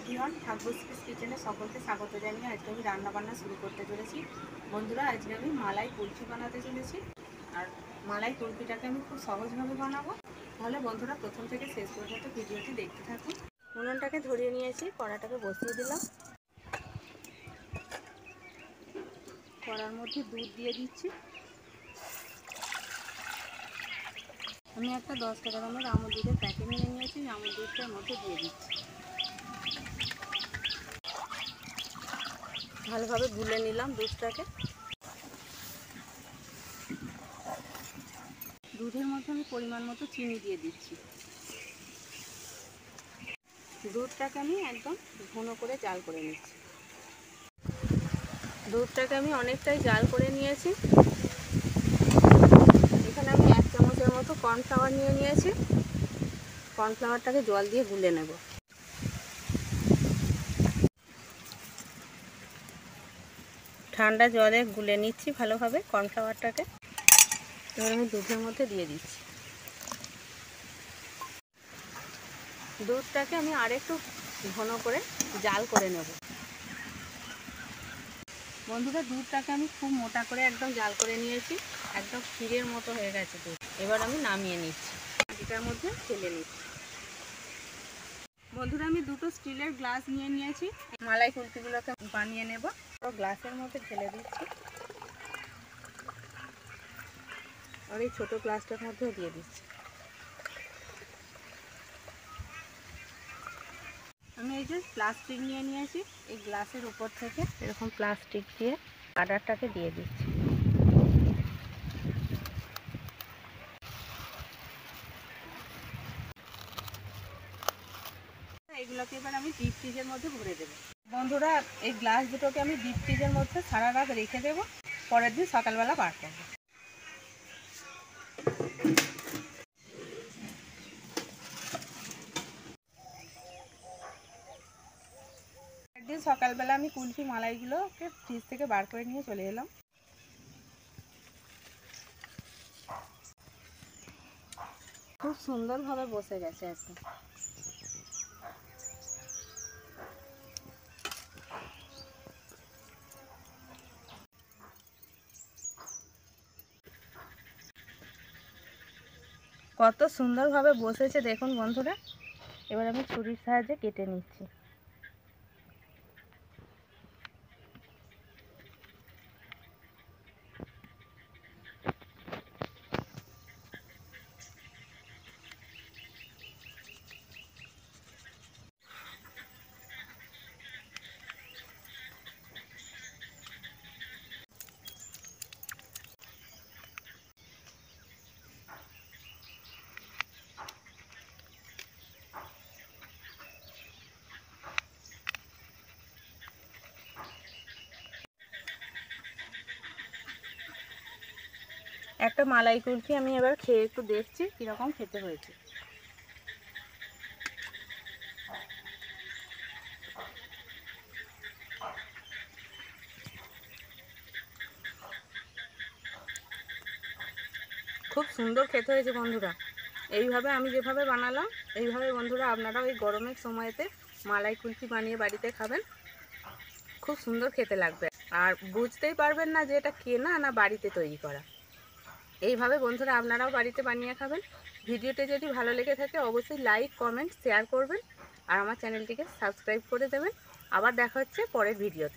Everyone, ঠাকুরশ্রীস কিচেনে সকলকে স্বাগত জানিয়ে আজকে আমি রান্নাবান্না শুরু করতে চলেছি। বন্ধুরা, আজকে আমি মালাই কুলফি বানাতে চলেছি। আর মালাই কুলফিটাকে আমি খুব সহজভাবে বানাবো। তাহলে বন্ধুরা প্রথম থেকে শেষ পর্যন্ত ভিডিওটি দেখতে থাকুন। উনুনটাকে ধরিয়ে নিয়েছি, কড়াটাকে বসিয়ে দিলাম। কড়ার মধ্যে দুধ দিয়ে দিচ্ছি। আমি একটা 10 টাকা দামের আমুল দুধের প্যাকেট নিয়ে নিয়েছি, আমুল দুধটার মধ্যে দিয়ে দিচ্ছি। ভালোভাবে গুলে নিলাম দুধটাকে। দুধের মধ্যে আমি পরিমাণ মতো চিনি দিয়ে দিচ্ছি। দুধটাকে আমি একদম ঘন করে জাল করে নিচ্ছি। দুধটাকে আমি অনেকটাই জাল করে নিয়েছি। এখানে আমি 1 চামচের মতো কর্নফ্লাওয়ার নিয়ে নিয়েছি। কর্নফ্লাওয়ারটাকে জল দিয়ে গুলে নেব। ঠান্ডা জলে গুলে নিচ্ছি ভালোভাবে কর্নফ্লাওয়ারটাকে। এবার আমি দুধের মধ্যে দিয়ে দিচ্ছি। দুধটাকে আমি আরেকটু ঘন করে জাল করে নেব। বন্ধুরা, দুধটাকে আমি খুব মোটা করে একদম জাল করে নিয়েছি, একদম ক্ষীরের মতো হয়ে গেছে দুধ। এবার আমি নামিয়ে নিচ্ছি, এটার মধ্যে ফেলে নিচ্ছি। বন্ধুরা, আমি দুটো স্টিলের গ্লাস নিয়ে নিয়েছি। মালাই কুলফিগুলোকে বানিয়ে নেব। গ্লাসের মধ্যে ঢেলে দিচ্ছি, আর এই ছোটো গ্লাসটার মধ্যেও দিয়ে দিচ্ছি। আমি এই যে প্লাস্টিক নিয়ে নিয়েছি, এই গ্লাসের উপর থেকে এরকম প্লাস্টিক দিয়ে আডারটাকে দিয়ে দিচ্ছি। এগুলোকে এবার আমি ডিপ ফ্রিজের মধ্যে ভরে দেবো। বন্ধুরা, এই গ্লাস দুটোকে আমি ডিপ ফ্রিজের মধ্যে সারা রাত রেখে দেবো, পরের দিন সকালবেলা বার করবো। একদিন সকালবেলা আমি কুলফি মালাইগুলোকে ফ্রিজ থেকে বার করে নিয়ে চলে এলাম। খুব সুন্দরভাবে বসে গেছে একদম। কত সুন্দরভাবে বসেছে দেখুন বন্ধুরা। এবার আমি ছুরির সাহায্যে কেটে নিচ্ছি। একটা মালাই কুলফি আমি এবার খেয়ে একটু দেখছি কীরকম খেতে হয়েছে। খুব সুন্দর খেতে হয়েছে বন্ধুরা। এইভাবে আমি যেভাবে বানালাম, এইভাবে বন্ধুরা আপনারাও এই গরমের সময়তে মালাই কুলফি বানিয়ে বাড়িতে খাবেন। খুব সুন্দর খেতে লাগবে, আর বুঝতেই পারবেন না যে এটা কেনা না বাড়িতে তৈরি করা। এইভাবে বন্ধুরা আপনারাও বাড়িতে বানিয়ে খাবেন। ভিডিওটি যদি ভালো লেগে থাকে অবশ্যই লাইক, কমেন্ট, শেয়ার করবেন, আর আমার চ্যানেলটিকে সাবস্ক্রাইব করে দেবেন। আবার দেখা হচ্ছে পরের ভিডিওতে।